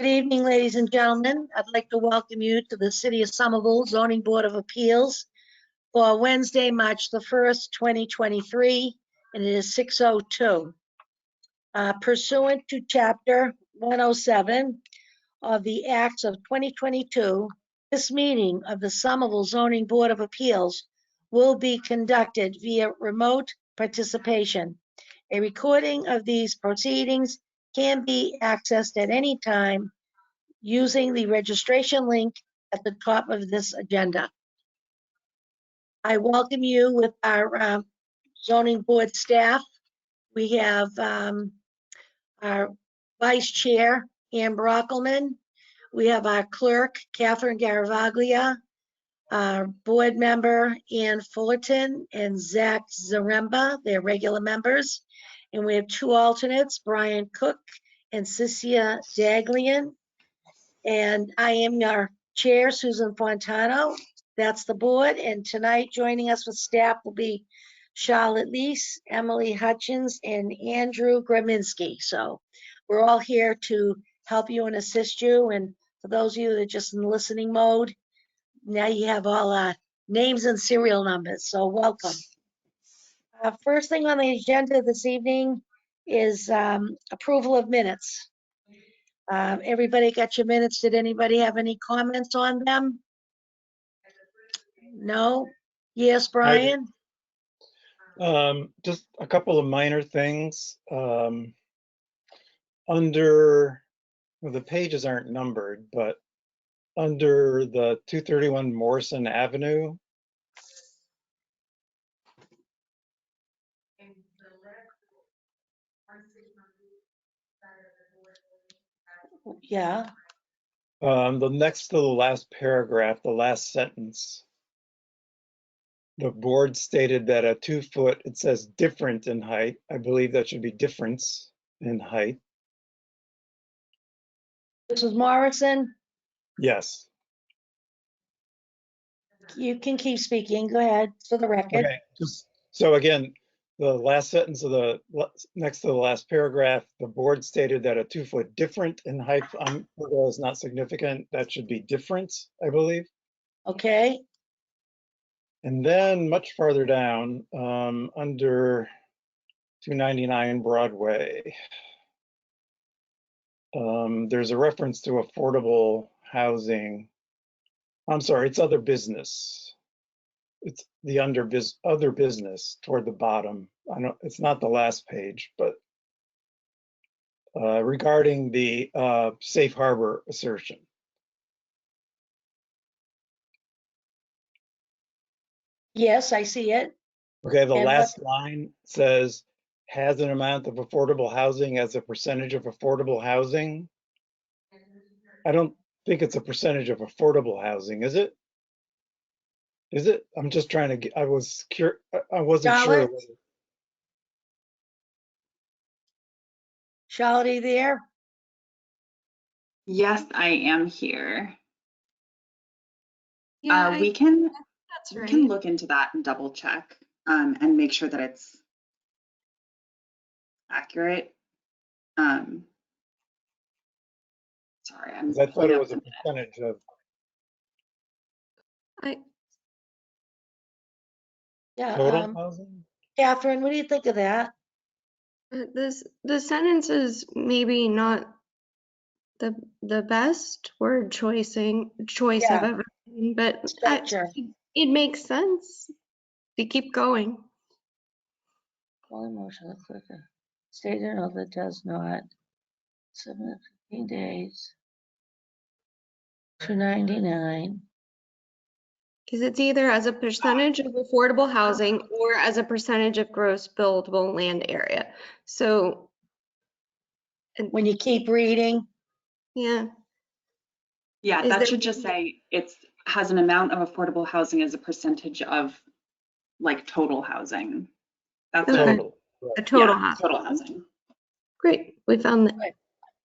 Good evening, ladies and gentlemen. I'd like to welcome you to the City of Somerville Zoning Board of Appeals for Wednesday, March the 1st, 2023, and it is 6:02. Pursuant to Chapter 107 of the Acts of 2022, this meeting of the Somerville Zoning Board of Appeals will be conducted via remote participation. A recording of these proceedings can be accessed at any time using the registration link at the top of this agenda. I welcome you with our zoning board staff. We have our vice chair, Ann Brockelman. We have our clerk, Catherine Garavaglia, our board member, Ann Fullerton, and Zach Zaremba. They're regular members. And we have two alternates, Brian Cook and Cynthia Daglian. And I am your chair, Susan Fontano. That's the board. And tonight joining us with staff will be Charlotte Lease, Emily Hutchins, and Andrew Graminski. So we're all here to help you and assist you. And for those of you that are just in listening mode, now you have all names and serial numbers. So welcome. First thing on the agenda this evening is approval of minutes. Everybody got your minutes? Did anybody have any comments on them? No? Yes, Brian? Just a couple of minor things. Under, well, the pages aren't numbered, but under the 231 Morrison Avenue, Yeah. the next to the last paragraph, the last sentence, the board stated that a 2 foot, it says different in height. I believe that should be difference in height. This is Morrison. Yes. You can keep speaking. Go ahead for the record. Okay. Just so again, the last sentence of the next to the last paragraph, the board stated that a 2 foot different in height is not significant. That should be difference, I believe. Okay. And then much farther down, under 299 Broadway, there's a reference to affordable housing. I'm sorry, it's other business. It's the other business toward the bottom. I know it's not the last page, but regarding the safe harbor assertion. Yes, I see it. Okay, the And last line says, has an amount of affordable housing as a percentage of affordable housing. I don't think it's a percentage of affordable housing, is it? Is it? I'm just trying to get, I was curious, I wasn't sure. Charlotte, are you there? Yes, I am here. Yeah, we can that's right. look into that and double check and make sure that it's accurate. Sorry, I thought it was a percentage of. Yeah. Total housing? Catherine, what do you think of that? The sentence is maybe not the best word choice Yeah. of everything, but Structure. it makes sense to keep going. Motion quicker. Stated no, that does not. 15 days. 299. Because it's either as a percentage of affordable housing or as a percentage of gross buildable land area. So When you keep reading. yeah. Yeah, that should just say it's has an amount of affordable housing as a percentage of like total housing. That's Okay. Total. A total yeah, total housing. Great, we found that.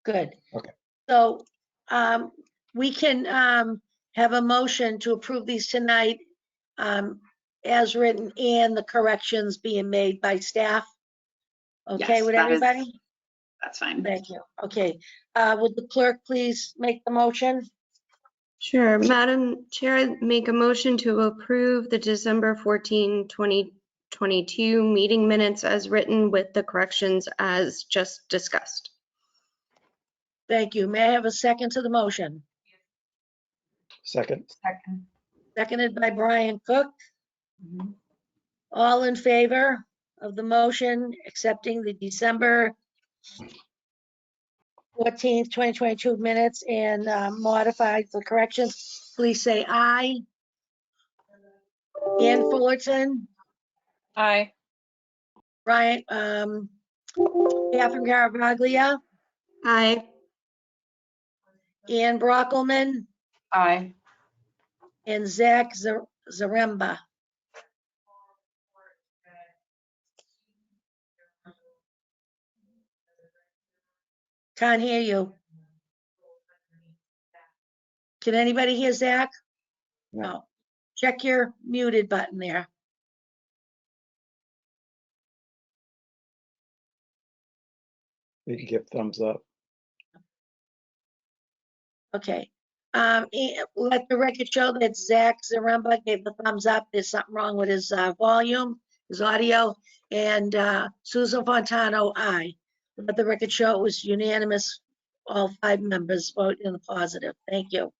Good. Okay. So we can have a motion to approve these tonight as written and the corrections being made by staff. Okay Yes, with that is- everybody? That's fine. Thank you. Okay, would the clerk please make the motion? Sure. Madam Chair, I make a motion to approve the December 14, 2022 meeting minutes as written with the corrections as just discussed. Thank you. May I have a second to the motion? Second. Second. Seconded by Brian Cook. Mhm. All in favor of the motion accepting the December 14th, 2022 minutes and modified for corrections, please say aye. Ann Fullerton, Aye. Brian, Catherine Garavaglia, Aye. Ann Brockelman, Aye. and Zach Zaremba. Can't hear you. Can anybody hear Zach? No. Check your muted button there. You can give thumbs up. Okay. Let the record show that Zach Zaremba gave the thumbs up. There's something wrong with his volume, his audio, and Susan Fontano, aye. Let the record show it was unanimous. All 5 members vote in the positive. Thank you.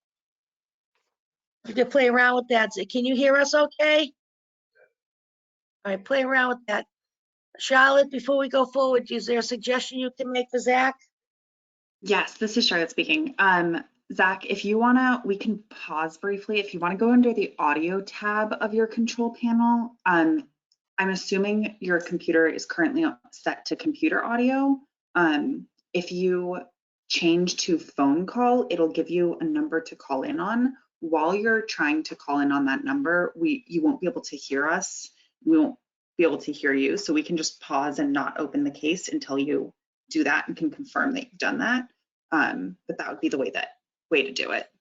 You can play around with that. Can you hear us okay? All right, play around with that. Charlotte, before we go forward, is there a suggestion you can make for Zach? Yes, this is Charlotte speaking. Zach, if you wanna, we can pause briefly. If you wanna go under the audio tab of your control panel, I'm assuming your computer is currently set to computer audio. If you change to phone call, it'll give you a number to call in on. While you're trying to call in on that number, you won't be able to hear us. We won't be able to hear you. So we can just pause and not open the case until you do that and can confirm that you've done that. But that would be the way to do it.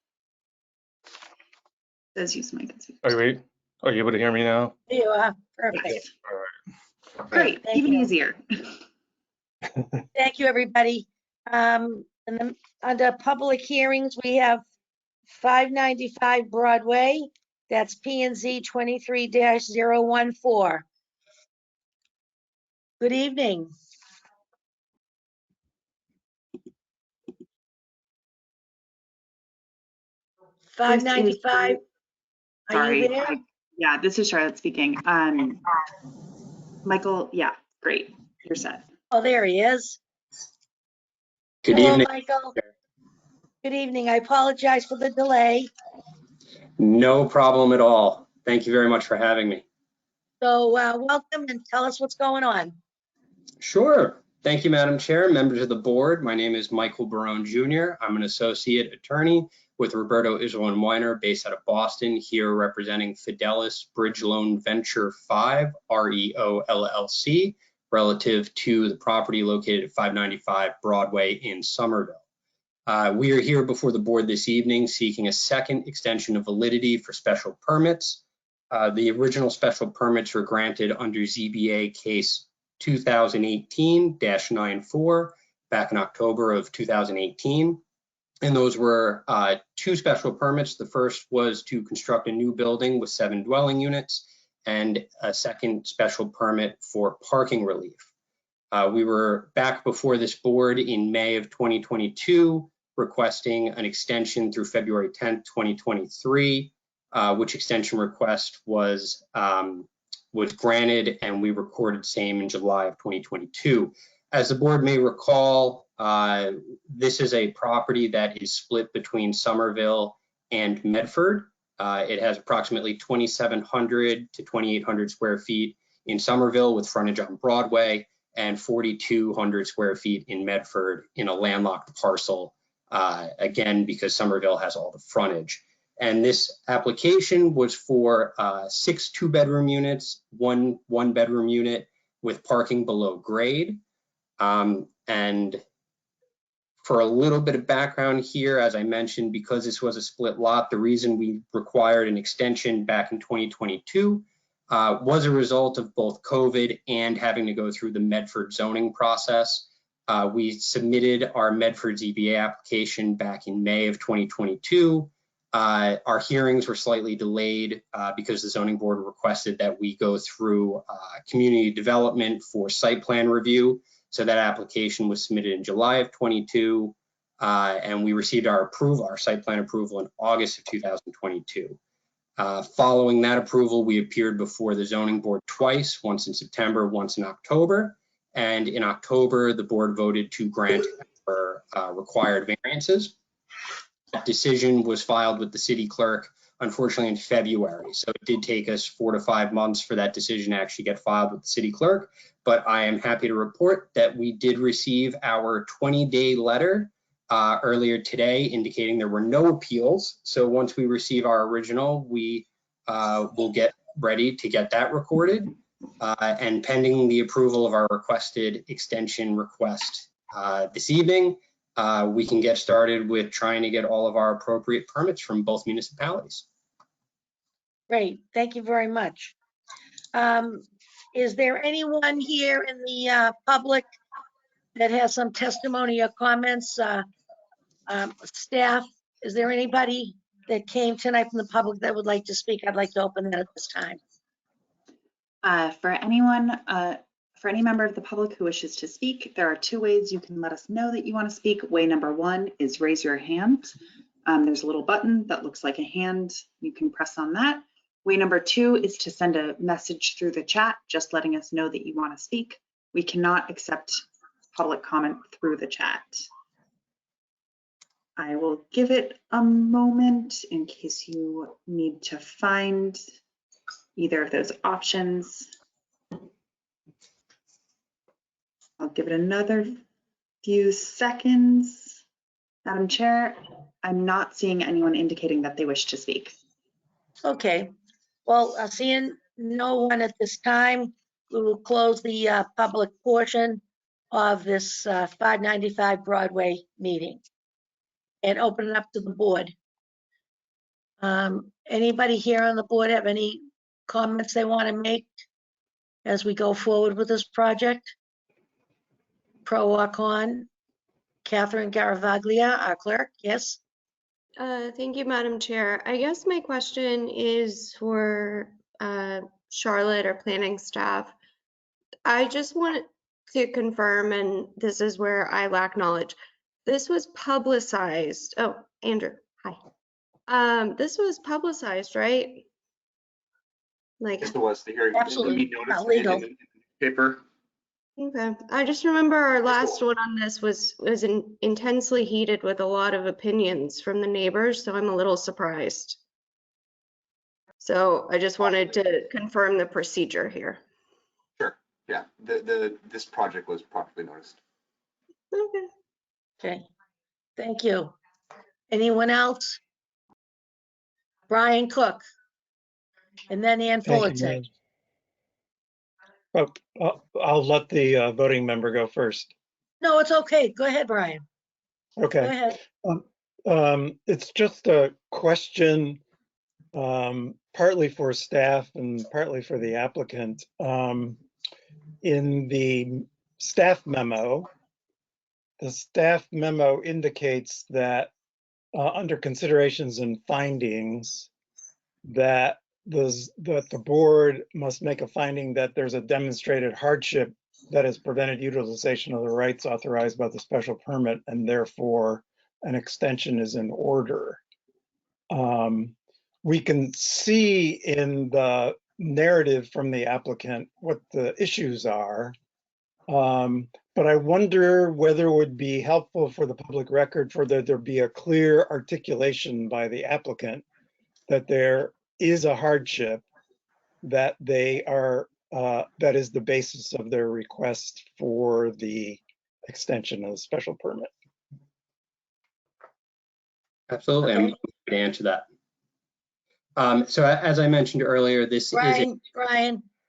Says use mic and speakers. Oh, wait. Are you able to hear me now? There you are. Perfect. Yes. All right. Great, Thank even you. easier. Thank you, everybody. And then under public hearings, we have 595 Broadway. That's P and Z 23-014. Good evening. This is 595. Are Sorry. you there? Yeah, this is Charlotte speaking. Michael, yeah, great. You're set. Oh, there he is. Good Hello, evening. Michael. Good evening. I apologize for the delay. No problem at all. Thank you very much for having me. So welcome and tell us what's going on. Sure. Thank you, Madam Chair, members of the board. My name is Michael Barone Jr. I'm an associate attorney with Roberto Israel and Weiner based out of Boston, here representing Fidelis Bridge Loan Venture 5, REO LLC, relative to the property located at 595 Broadway in Somerville. We are here before the board this evening seeking a second extension of validity for special permits. The original special permits were granted under ZBA case 2018-94 back in October of 2018. And those were 2 special permits. The first was to construct a new building with 7 dwelling units and a second special permit for parking relief. We were back before this board in May of 2022 requesting an extension through February 10th, 2023, which extension request was granted, and we recorded same in July of 2022. As the board may recall, this is a property that is split between Somerville and Medford. It has approximately 2,700 to 2,800 square feet in Somerville with frontage on Broadway, and 4,200 square feet in Medford in a landlocked parcel, again, because Somerville has all the frontage. And this application was for 6 2-bedroom units, one 1-bedroom unit with parking below grade. And for a little bit of background here, as I mentioned, because this was a split lot, the reason we required an extension back in 2022 was a result of both COVID and having to go through the Medford zoning process. We submitted our Medford ZBA application back in May of 2022. Our hearings were slightly delayed because the zoning board requested that we go through community development for site plan review. So that application was submitted in July of 22, and we received our site plan approval in August of 2022. Following that approval, we appeared before the zoning board twice, once in September, once in October. And in October, the board voted to grant our required variances. That decision was filed with the city clerk, unfortunately, in February. So it did take us 4 to 5 months for that decision to actually get filed with the city clerk. But I am happy to report that we did receive our 20-day letter earlier today indicating there were no appeals. So once we receive our original, we will get ready to get that recorded. And pending the approval of our requested extension request this evening, we can get started with trying to get all of our appropriate permits from both municipalities. Great, thank you very much. Is there anyone here in the public that has some testimony or comments? Staff, is there anybody that came tonight from the public that would like to speak? I'd like to open that at this time. For anyone, for any member of the public who wishes to speak, there are 2 ways you can let us know that you want to speak. Way number 1 is raise your hand. There's a little button that looks like a hand. You can press on that. Way number 2 is to send a message through the chat, just letting us know that you want to speak. We cannot accept public comment through the chat. I will give it a moment in case you need to find either of those options. I'll give it another few seconds. Madam Chair, I'm not seeing anyone indicating that they wish to speak. Okay, well, seeing no one at this time, we will close the public portion of this 595 Broadway meeting and open it up to the board. Anybody here on the board have any comments they want to make as we go forward with this project? Pro or con? Catherine Garavaglia, our clerk, yes? Thank you, Madam Chair. I guess my question is for Charlotte or planning staff. I just wanted to confirm, and this is where I lack knowledge. This was publicized. Oh, Andrew, hi. This was publicized, right? Like, Yes, it was the hearing. Absolutely. The notice Not legal. in the paper. okay. I just remember our last one on this was intensely heated with a lot of opinions from the neighbors, so I'm a little surprised. So I just wanted to confirm the procedure here. Sure. Yeah. This project was properly noticed. Okay. Okay, thank you. Anyone else? Brian Cook. And then Ann Thank you, Fullerton. Mayor. I'll let the voting member go first. No, it's okay. Go ahead, Brian. Go Okay. ahead. It's just a question, partly for staff and partly for the applicant. In the staff memo, the staff memo indicates that under considerations and findings, that the board must make a finding that there's a demonstrated hardship that has prevented utilization of the rights authorized by the special permit, and therefore an extension is in order. We can see in the narrative from the applicant what the issues are. But I wonder whether it would be helpful for the public record for there be a clear articulation by the applicant that there is a hardship, that they are, that is the basis of their request for the extension of the special permit. Absolutely, I'm happy to answer that. So as I mentioned earlier, this Brian,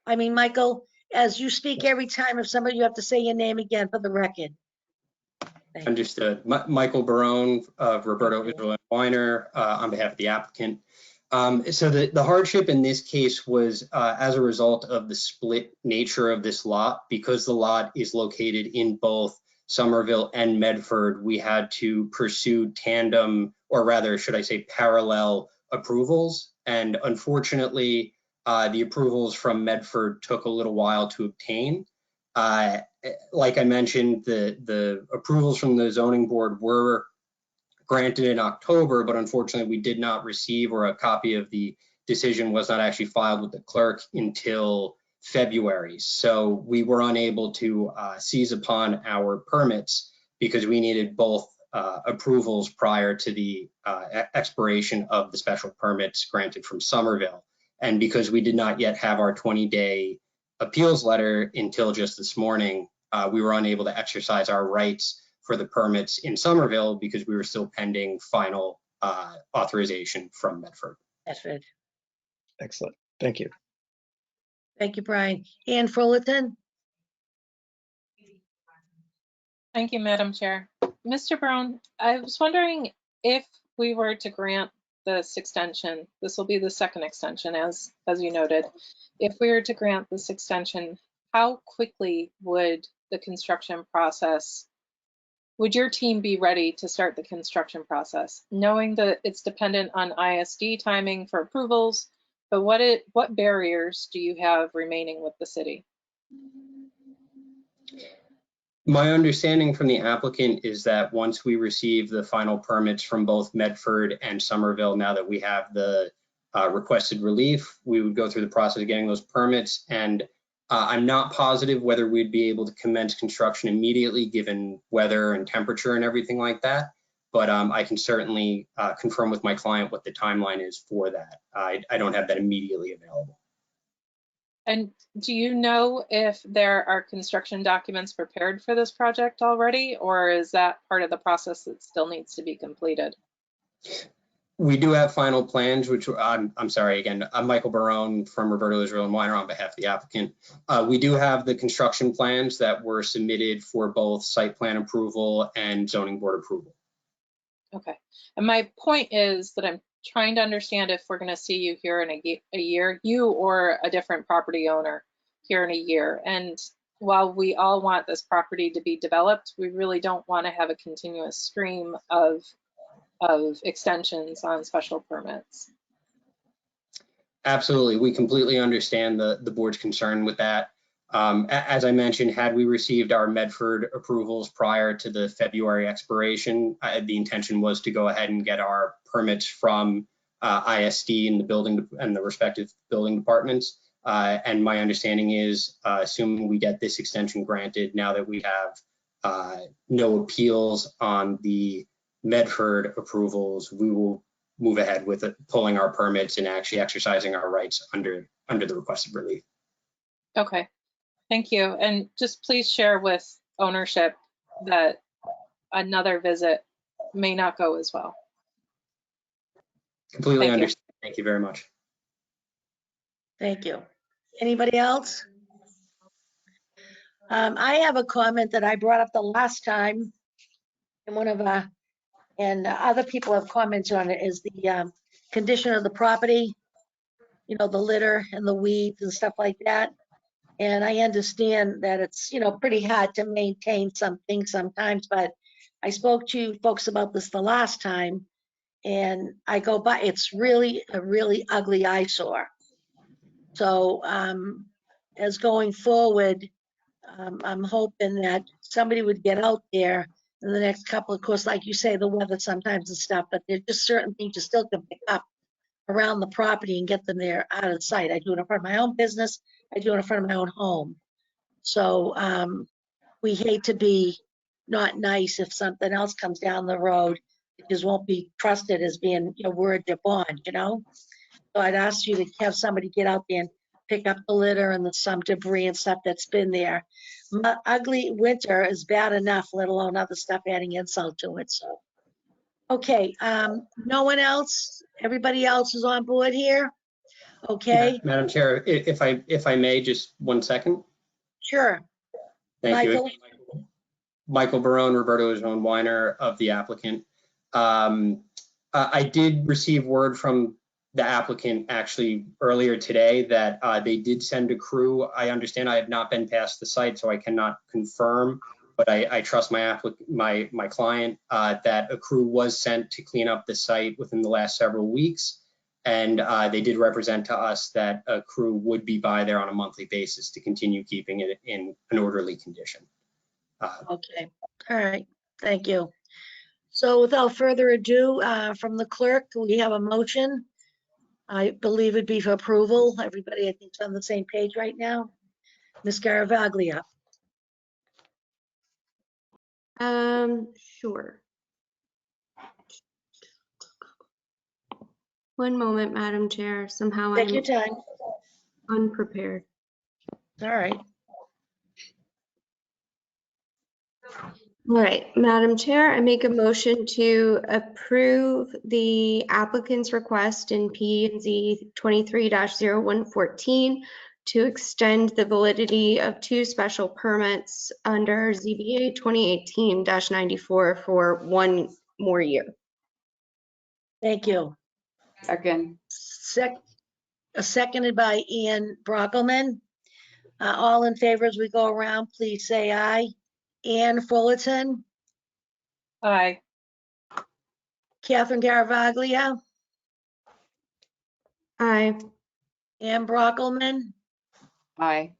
Michael, as you speak every time, if somebody, you have to say your name again for the record. Thank you. Understood. Michael Barone of Roberto Israel and Weiner on behalf of the applicant. So the hardship in this case was as a result of the split nature of this lot, because the lot is located in both Somerville and Medford, we had to pursue tandem, or rather, should I say, parallel approvals. And unfortunately, the approvals from Medford took a little while to obtain. Like I mentioned, the approvals from the zoning board were granted in October, but unfortunately we did not receive, or a copy of the decision was not actually filed with the clerk until February. So we were unable to seize upon our permits because we needed both approvals prior to the expiration of the special permits granted from Somerville. And because we did not yet have our 20-day appeals letter until just this morning, we were unable to exercise our rights for the permits in Somerville because we were still pending final authorization from Medford. Bedford. Excellent. Thank you. Thank you, Brian. Ann Fullerton? Thank you, Madam Chair. Mr. Brown, I was wondering if we were to grant this extension, this will be the second extension, as you noted. If we were to grant this extension, how quickly would the construction process, would your team be ready to start the construction process? Knowing that it's dependent on ISD timing for approvals, but what barriers do you have remaining with the city? My understanding from the applicant is that once we receive the final permits from both Medford and Somerville, now that we have the requested relief, we would go through the process of getting those permits. And I'm not positive whether we'd be able to commence construction immediately given weather and temperature and everything like that. But I can certainly confirm with my client what the timeline is for that. I don't have that immediately available. And do you know if there are construction documents prepared for this project already, or is that part of the process that still needs to be completed? We do have final plans, which I'm sorry, again, I'm Michael Barone from Roberto Israel and Weiner on behalf of the applicant. We do have the construction plans that were submitted for both site plan approval and zoning board approval. Okay. And my point is that I'm trying to understand if we're going to see you here in a year, you or a different property owner here in a year. And while we all want this property to be developed, we really don't want to have a continuous stream of extensions on special permits. Absolutely. We completely understand the board's concern with that. As I mentioned, had we received our Medford approvals prior to the February expiration, the intention was to go ahead and get our permits from ISD and the building and the respective building departments. And my understanding is, assuming we get this extension granted, now that we have no appeals on the Medford approvals, we will move ahead with pulling our permits and actually exercising our rights under the requested relief. Okay. Thank you. And just please share with ownership that another visit may not go as well. Completely understand. Thank you very much. Thank you. Anybody else? I have a comment that I brought up the last time, and and other people have commented on it, is the condition of the property, you know, the litter and the weeds and stuff like that. And I understand that it's, you know, pretty hard to maintain some things sometimes, but I spoke to folks about this the last time, and I go by, it's really a really ugly eyesore. So as going forward, I'm hoping that somebody would get out there in the next couple, of course, like you say, the weather sometimes and stuff, but there's just certain things you still can pick up around the property and get them there out of sight. I do it in front of my own business. I do it in front of my own home. So we hate to be not nice if something else comes down the road. It just won't be trusted as being a word to bond, you know? So I'd ask you to have somebody get out there and pick up the litter and some debris and stuff that's been there. Ugly winter is bad enough, let alone other stuff adding insult to it. So, okay, no one else? Everybody else is on board here? Okay. Madam Chair, if I may, just 1 second. Sure. Thank Michael? you. Michael Barone, Roberto Israel and Weiner of the applicant. I did receive word from the applicant actually earlier today that they did send a crew. I understand I have not been past the site, so I cannot confirm but I trust my client that a crew was sent to clean up the site within the last several weeks. And they did represent to us that a crew would be by there on a monthly basis to continue keeping it in an orderly condition. Okay, all right, thank you. So without further ado, from the clerk, we have a motion. I believe it'd be for approval. Everybody, I think, is on the same page right now. Ms. Garavaglia. Sure. One moment, Madam Chair. Somehow Take your I'm time. unprepared. All right. All right, Madam Chair, I make a motion to approve the applicant's request in P&Z 23-0114 to extend the validity of 2 special permits under ZBA 2018-94 for 1 more year. Thank you. Second. Seconded by Ian Brockelman. All in favor as we go around, please say aye. Ann Fullerton, Aye. Catherine Garavaglia, Aye. Ann Brockelman, Aye.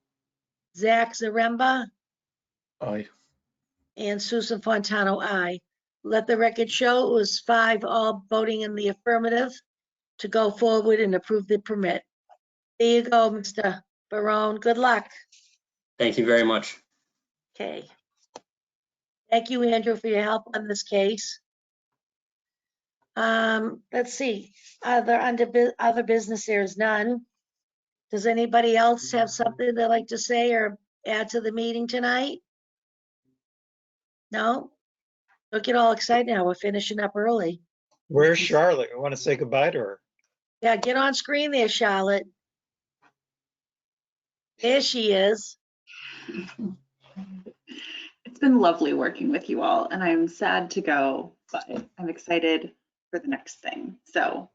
Zach Zaremba, Aye. and Susan Fontano, aye. Let the record show it was 5 all voting in the affirmative to go forward and approve the permit. There you go, Mr. Barone. Good luck. Thank you very much. Okay. Thank you, Andrew, for your help on this case. Let's see, other business, there is none. Does anybody else have something they'd like to say or add to the meeting tonight? No? Don't get all excited now, we're finishing up early. Where's Charlotte? I want to say goodbye to her. Yeah, get on screen there, Charlotte. There she is. It's been lovely working with you all, and I'm sad to go, but I'm excited for the next thing. So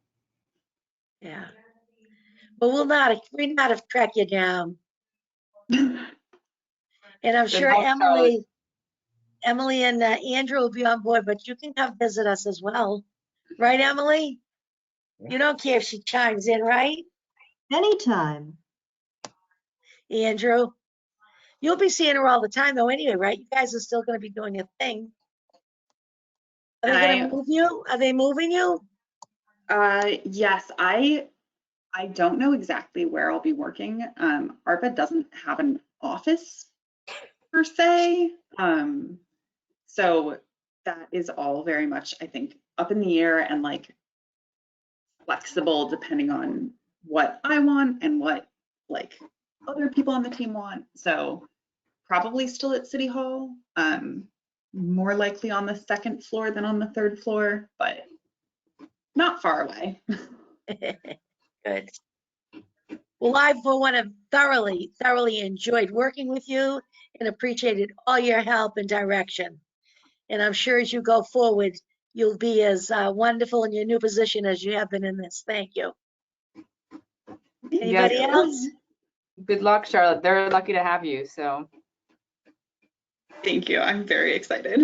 Yeah. But we're not have track you down. And I'm sure luck, Charlotte. Emily and Andrew will be on board, but you can come visit us as well. Right, Emily? You don't care if she chimes in, right? Anytime. Andrew? You'll be seeing her all the time though anyway, right? You guys are still gonna be doing your thing. Are they gonna move you? Are they moving you? yes, I don't know exactly where I'll be working. ARPA doesn't have an office per se. So that is all very much, I think, up in the air and like flexible depending on what I want and what like other people on the team want. So probably still at City Hall, more likely on the 2nd floor than on the 3rd floor, but not far away. Good. Well, I, for one, have thoroughly enjoyed working with you and appreciated all your help and direction. And I'm sure as you go forward, you'll be as wonderful in your new position as you have been in this. Thank you. Anybody else? Good luck, Charlotte. They're lucky to have you, so. Thank you. I'm very excited.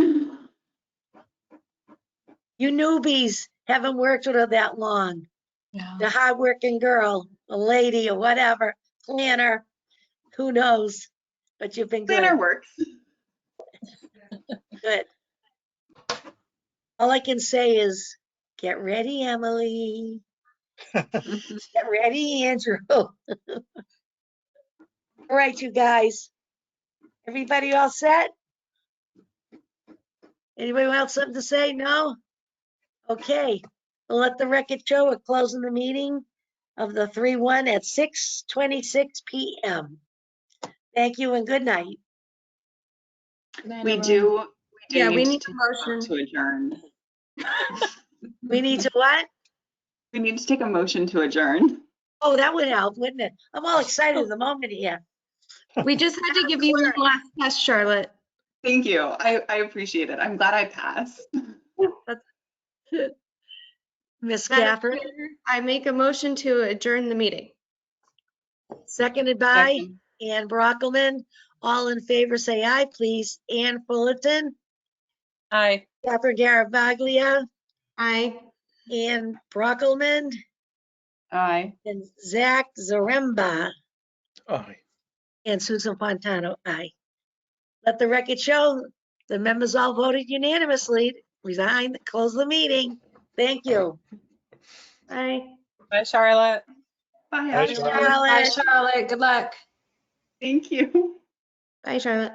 You newbies haven't worked with her that long. Yeah. The hardworking girl, a lady or whatever, planner, who knows? But you've been good. Planner works. Good. All I can say is, get ready, Emily. Get ready, Andrew. All right, you guys. Everybody all set? Anybody else something to say? No? Okay. We'll let the record show we're closing the meeting of the 3-1 at 6:26 p.m. Thank you and good night. We do Yeah, we need to a motion. to adjourn. We need to what? We need to take a motion to adjourn. Oh, that would help, wouldn't it? I'm all excited at the moment here. We just had to give you one last test, Charlotte. Thank you. I appreciate it. I'm glad I passed. Miss Madam Catherine, Chair, I make a motion to adjourn the meeting. seconded by Second. Ann Brockelman. All in favor, say aye, please. Ann Fullerton, Aye. Catherine Garavaglia, Aye. Ann Brockelman, Aye. and Zach Zaremba, Aye. and Susan Fontano, aye. Let the record show the members all voted unanimously. Resign, close the meeting. Thank you. Aye. Bye, Charlotte. Bye, Bye, everyone. Charlotte. Bye, Charlotte. Good luck. Thank you. Bye, Charlotte.